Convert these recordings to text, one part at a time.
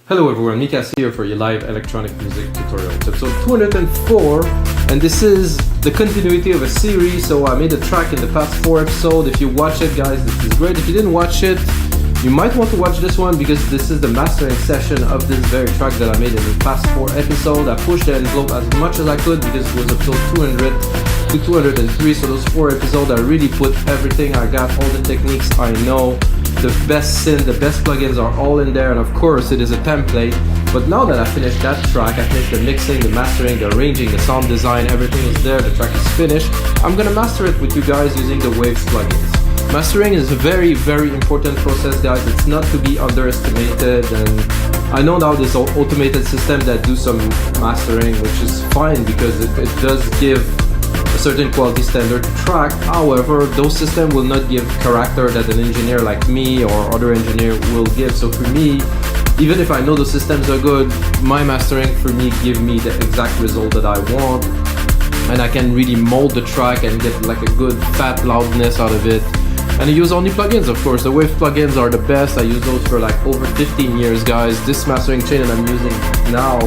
Hello everyone, Mikas here for your live electronic music tutorial. It's episode 204, and this is the continuity of a series. So I made a track in the past 4 episodes. If you watch it, guys, this is great. If you didn't watch it, you might want to watch this one because this is the mastering session of this very track that I made in the past 4 episodes. I pushed the envelope as much as I could because it was episode 200 to 203. So those 4 episodes, I really put everything. I got all the techniques I know. The best synth, the best plugins are all in there, and of course it is a template. But now that I finished that track, I finished the mixing, the mastering, the arranging, the sound design, everything is there, the track is finished. I'm gonna master it with you guys using the Waves plugins. Mastering is a very, very important process, guys. It's not to be underestimated, and I know now there's automated system that do some mastering, which is fine because it does give a certain quality standard to track. However, those systems will not give character that an engineer like me or other engineer will give. So for me, even if I know the systems are good, my mastering for me give me the exact result that I want, and I can really mold the track and get like a good fat loudness out of it. And I use only plugins, of course. The Wave plugins are the best. I use those for like over 15 years, guys. This mastering chain that I'm using now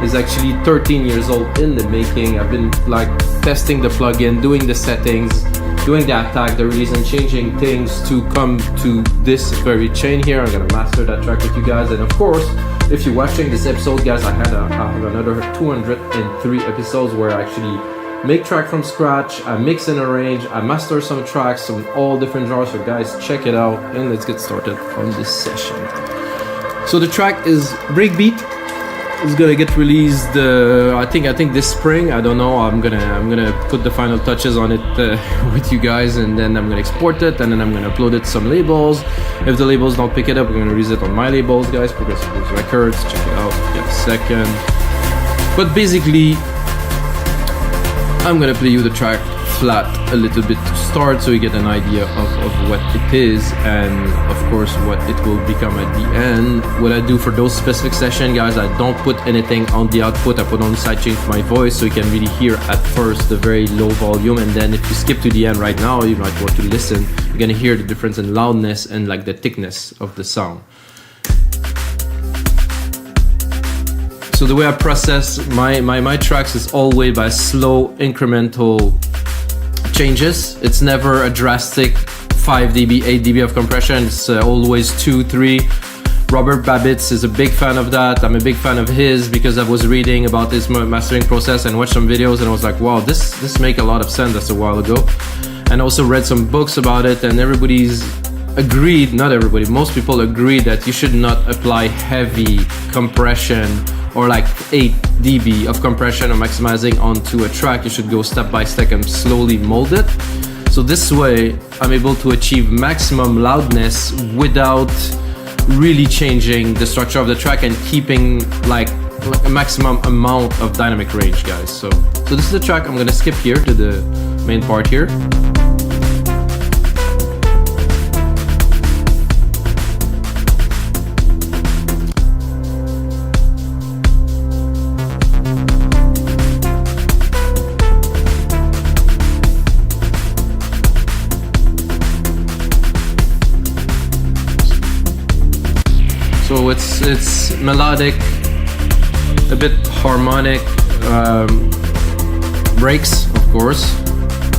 is actually 13 years old in the making. I've been like testing the plugin, doing the settings, doing the attack, the release, and changing things to come to this very chain here. I'm gonna master that track with you guys. And of course, if you're watching this episode, guys, I have another 203 episodes where I actually make track from scratch, I mix and arrange, I master some tracks from all different genres. So guys, check it out and let's get started on this session. So the track is Breakbeat. It's gonna get released I think this spring. I don't know. I'm gonna put the final touches on it with you guys, and then I'm gonna export it, and then I'm gonna upload it to some labels. If the labels don't pick it up, we're gonna release it on my labels, guys, Progressive Blues Records. Check it out, get a second. But basically, I'm gonna play you the track flat a little bit to start so you get an idea of what it is, and of course what it will become at the end. What I do for those specific sessions, guys, I don't put anything on the output. I put only sidechain for my voice so you can really hear at first the very low volume, and then if you skip to the end right now, you might want to listen. You're gonna hear the difference in loudness and like the thickness of the sound. So the way I process my tracks is always by slow incremental changes. It's never a drastic 5 dB, 8 dB of compression. It's always 2, 3. Robert Babbitt is a big fan of that. I'm a big fan of his because I was reading about his mastering process and watched some videos, and I was like, wow, this make a lot of sense. That's a while ago. And also read some books about it, and everybody's agreed, not everybody, most people agree that you should not apply heavy compression or like 8 dB of compression or maximizing onto a track. You should go step by step and slowly mold it. So this way I'm able to achieve maximum loudness without really changing the structure of the track and keeping like a maximum amount of dynamic range, guys. So this is the track. I'm gonna skip here to the main part here. So it's melodic, a bit harmonic, breaks, of course.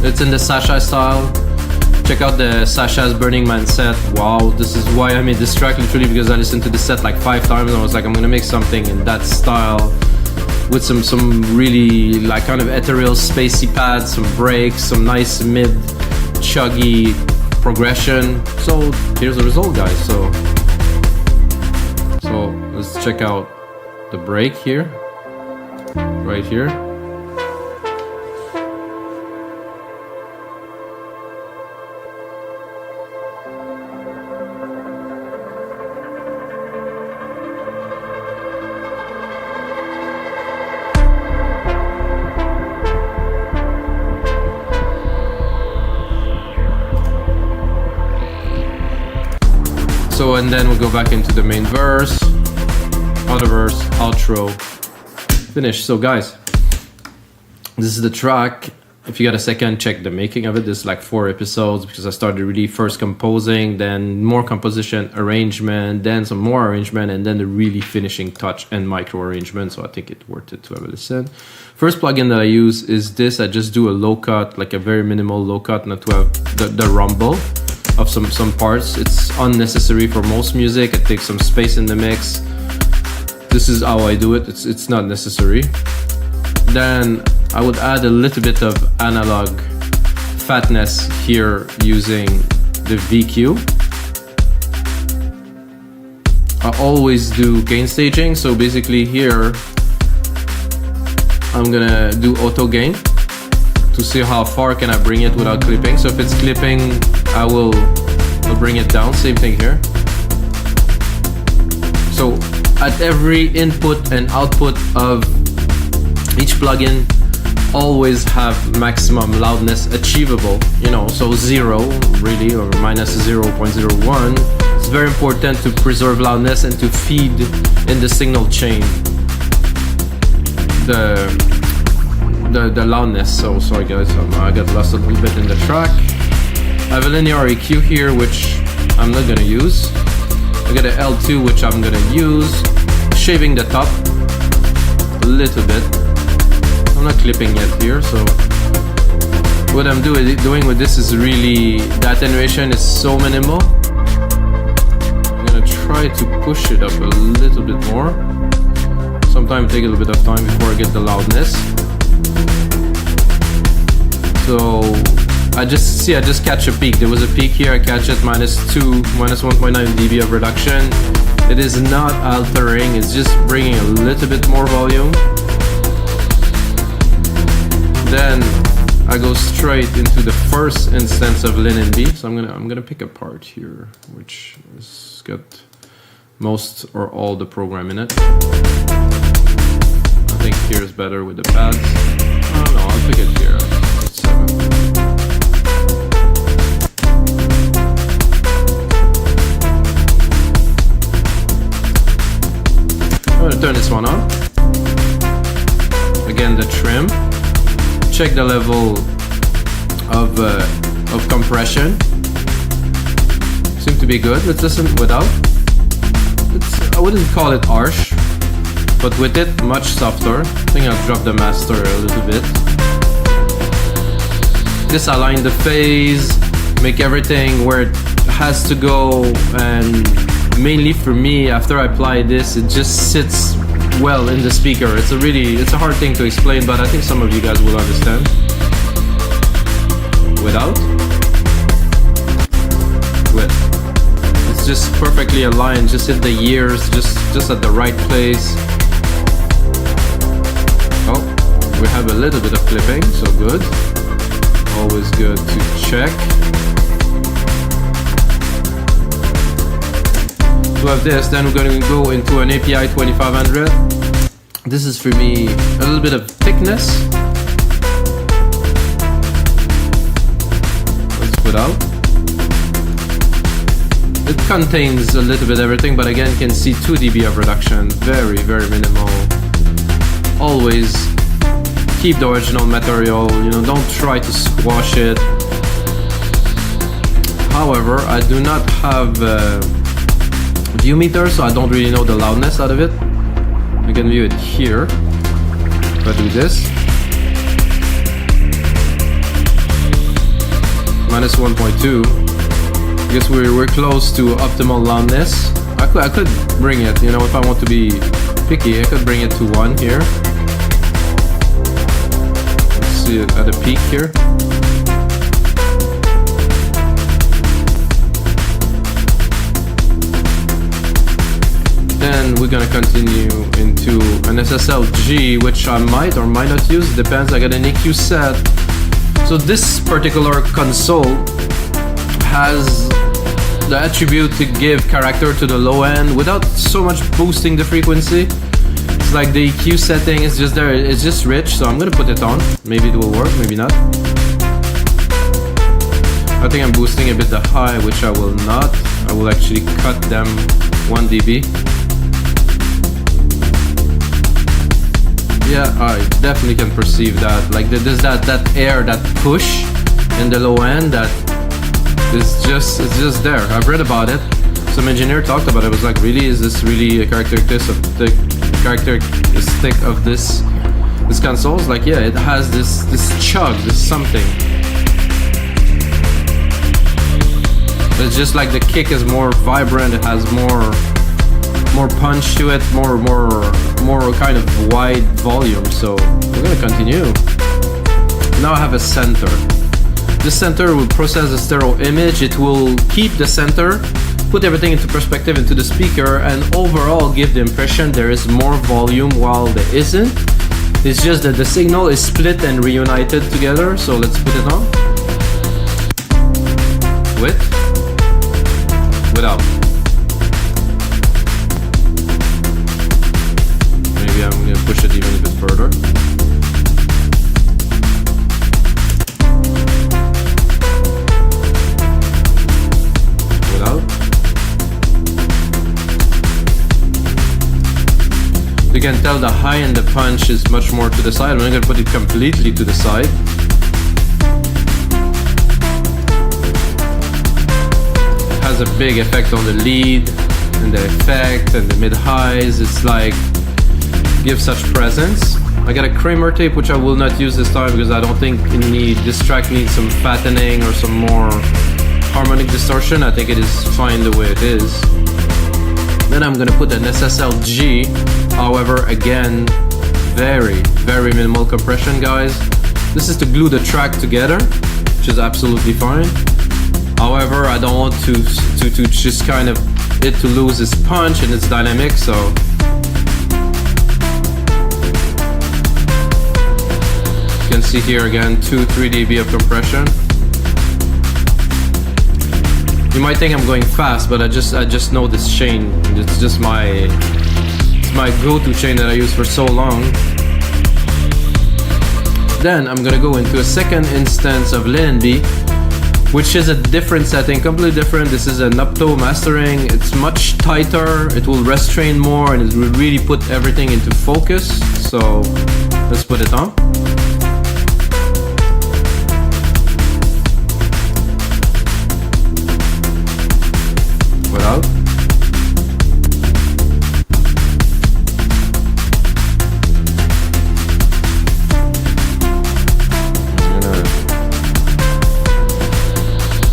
It's in the Sasha style. Check out the Sasha's Burning Man set. Wow, this is why I made this track, literally because I listened to the set like 5 times and I was like, I'm gonna make something in that style with some really like kind of ethereal spacey pads, some breaks, some nice mid chuggy progression. So here's the result, guys. So let's check out the break here, right here. So, and then we'll go back into the main verse, other verse, outro, finish. So guys, this is the track. if you got a second, check the making of it. There's like 4 episodes because I started really first composing, then more composition, arrangement, then some more arrangement, and then the really finishing touch and micro arrangement. So I think it's worth it to have a listen. First plugin that I use is this. I just do a low cut, like a very minimal low cut, not to have the rumble of some parts. It's unnecessary for most music. It takes some space in the mix. This is how I do it. It's not necessary. Then I would add a little bit of analog fatness here using the VQ. I always do gain staging, so basically here I'm gonna do auto gain to see how far can I bring it without clipping. So if it's clipping, I'll bring it down. Same thing here. So at every input and output of each plugin, always have maximum loudness achievable, you know, so 0 really, or minus 0.01. It's very important to preserve loudness and to feed in the signal chain the loudness. So sorry guys, I got lost a little bit in the track. I have a linear REQ here, which I'm not gonna use. I got an L2, which I'm gonna use. Shaving the top a little bit. I'm not clipping yet here, so what I'm doing with this is really, the attenuation is so minimal. I'm gonna try to push it up a little bit more. Sometimes take a little bit of time before I get the loudness. So I just catch a peak. There was a peak here, I catch it minus 1.9 dB of reduction. It is not altering, it's just bringing a little bit more volume. Then I go straight into the first instance of LINMB. So I'm gonna pick a part here, which has got most or all the program in it. I think here's better with the pads. Oh no, I'll pick it here. It's 7. I'm gonna turn this one on. Again, the trim. Check the level of compression. Seems to be good. Let's listen without. I wouldn't call it harsh, but with it, much softer. I think I'll drop the master a little bit. Disalign the phase, make everything where it has to go, and mainly for me, after I apply this, it just sits well in the speaker. It's a hard thing to explain, but I think some of you guys will understand. Without. With. It's just perfectly aligned, just hit the ears, just at the right place. Oh, we have a little bit of clipping, so good. Always good to check. To have this, then we're going to go into an API 2500. This is for me a little bit of thickness. Let's put out. It contains a little bit everything, but again, you can see 2 dB of reduction. Very, very minimal. Always keep the original material. You know, don't try to squash it. However, I do not have view meter, so I don't really know the loudness out of it. You can view it here. If I do this, minus 1.2. I guess we're close to optimal loudness. I could bring it, you know, if I want to be picky, I could bring it to 1 here. Let's see it at a peak here. Then we're gonna continue into an SSL G, which I might or might not use, depends. I got an EQ set. So this particular console has the attribute to give character to the low end without so much boosting the frequency. It's like the EQ setting is just there, it's just rich, so I'm gonna put it on. Maybe it will work, maybe not. I think I'm boosting a bit the high, which I will not. I will actually cut them 1 dB. Yeah, I definitely can perceive that. Like there's that air, that push in the low end that is just, it's just there. I've read about it. Some engineer talked about it. It was like, really, is this really a characteristic of this console? It's like, yeah, it has this chug, this something. It's just like the kick is more vibrant. It has more punch to it, more kind of wide volume. So we're gonna continue. Now I have a center. This center will process the stereo image. It will keep the center, put everything into perspective into the speaker, and overall give the impression there is more volume while there isn't. It's just that the signal is split and reunited together. So let's put it on. With, without. Maybe I'm gonna push it even a bit further. You can tell the high and the punch is much more to the side. I'm going to put it completely to the side. It has a big effect on the lead and the effect and the mid-highs. It's like, gives such presence. I got a Kramer tape, which I will not use this time because I don't think this track needs some fattening or some more harmonic distortion. I think it is fine the way it is. Then I'm gonna put an SSL G. However, again, very minimal compression, guys. This is to glue the track together, which is absolutely fine. However, I don't want to just kind of it to lose its punch and its dynamic, so you can see here again 2-3 dB of compression. You might think I'm going fast, but I just know this chain. It's just my go-to chain that I use for so long. Then I'm gonna go into a second instance of LINMB, which is a different setting, completely different. This is an opto mastering. It's much tighter. It will restrain more, and it will really put everything into focus. So let's put it on. Without.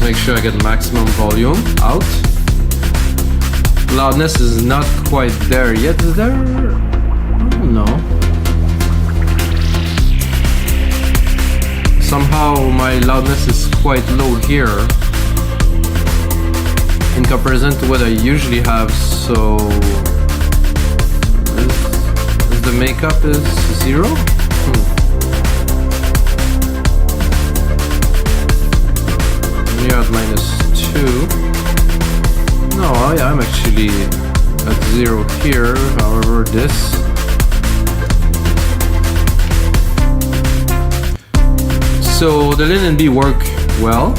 Make sure I get maximum volume out. Loudness is not quite there yet. Is there? I don't know. Somehow my loudness is quite low here in comparison to what I usually have. So is the makeup is 0? You're at -2. No, I'm actually at 0 here. However, this. So the LINMB work well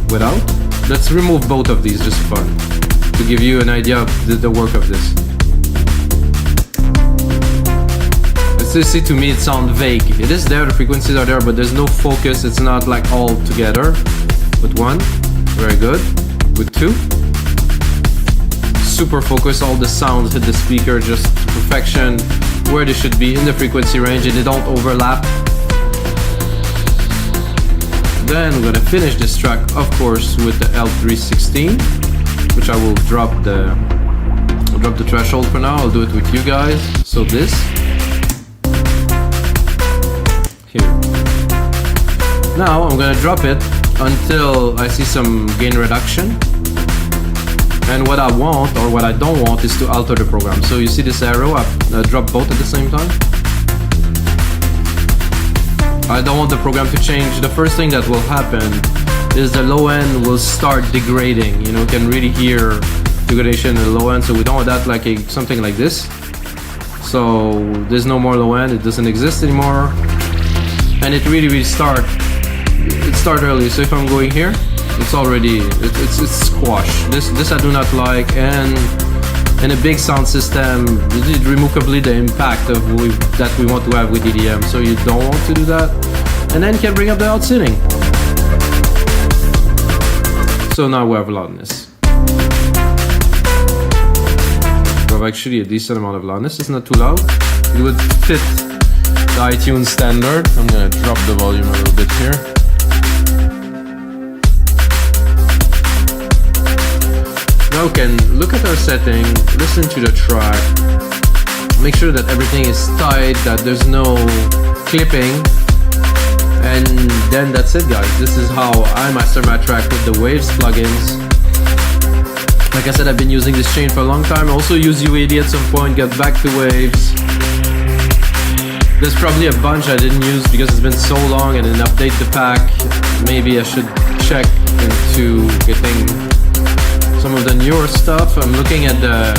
without. Let's remove both of these, just fun, to give you an idea of the work of this. See, to me it sounds vague. It is there, the frequencies are there, but there's no focus. It's not like all together. With 1, very good. With 2, super focus. All the sounds hit the speaker just to perfection, where they should be in the frequency range, and they don't overlap. Then I'm gonna finish this track, of course, with the L316, which I will drop the threshold for now. I'll do it with you guys. So this here. Now I'm gonna drop it until I see some gain reduction. And what I want, or what I don't want, is to alter the program. So you see this arrow, I drop both at the same time. I don't want the program to change. The first thing that will happen is the low end will start degrading. You know, you can really hear degradation in the low end, so we don't want that, like something like this. So there's no more low end, it doesn't exist anymore. And it really start early. So if I'm going here, it's already it's squash. This I do not like, and and a big sound system, you did remove completely the impact of that we want to have with EDM, so you don't want to do that. And then you can bring up the outsitting. So now we have loudness. We have actually a decent amount of loudness. It's not too loud. It would fit the iTunes standard. I'm gonna drop the volume a little bit here. Now we can look at our setting, listen to the track, make sure that everything is tight, that there's no clipping, and then that's it, guys. This is how I master my track with the Waves plugins. Like I said, I've been using this chain for a long time. I also use UAD at some point, get back to Waves. There's probably a bunch I didn't use because it's been so long, and then update the pack. Maybe I should check into getting some of the newer stuff. I'm looking at the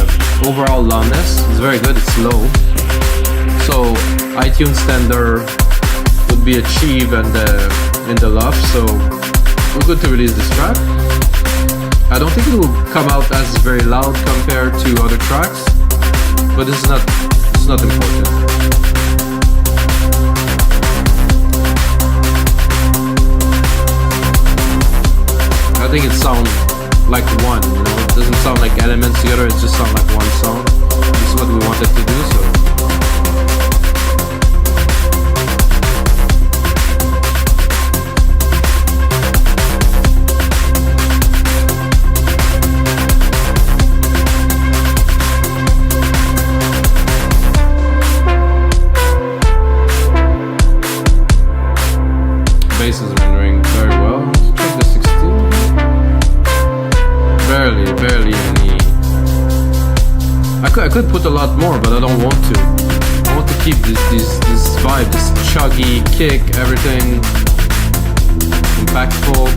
overall loudness. It's very good, it's low. So iTunes standard would be achieved and in the loft, so we're good to release this track. I don't think it will come out as very loud compared to other tracks, but it's not important. I think it sounds like one, you know, it doesn't sound like elements together, it just sounds like one song. This is what we wanted to do, so. Bass is rendering very well. Let's check the 16. Barely any. I could put a lot more, but I don't want to. I want to keep this vibe, this chuggy kick, everything impactful.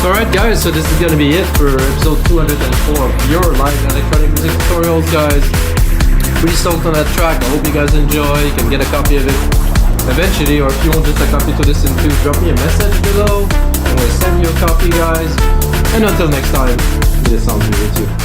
Alright guys, so this is gonna be it for episode 204 of your live electronic music tutorials, guys. Pretty stoked on that track. I hope you guys enjoy. You can get a copy of it eventually, or if you want just a copy to listen to, drop me a message below. I'm gonna send you a copy, guys. And until next time, may the sound be with you.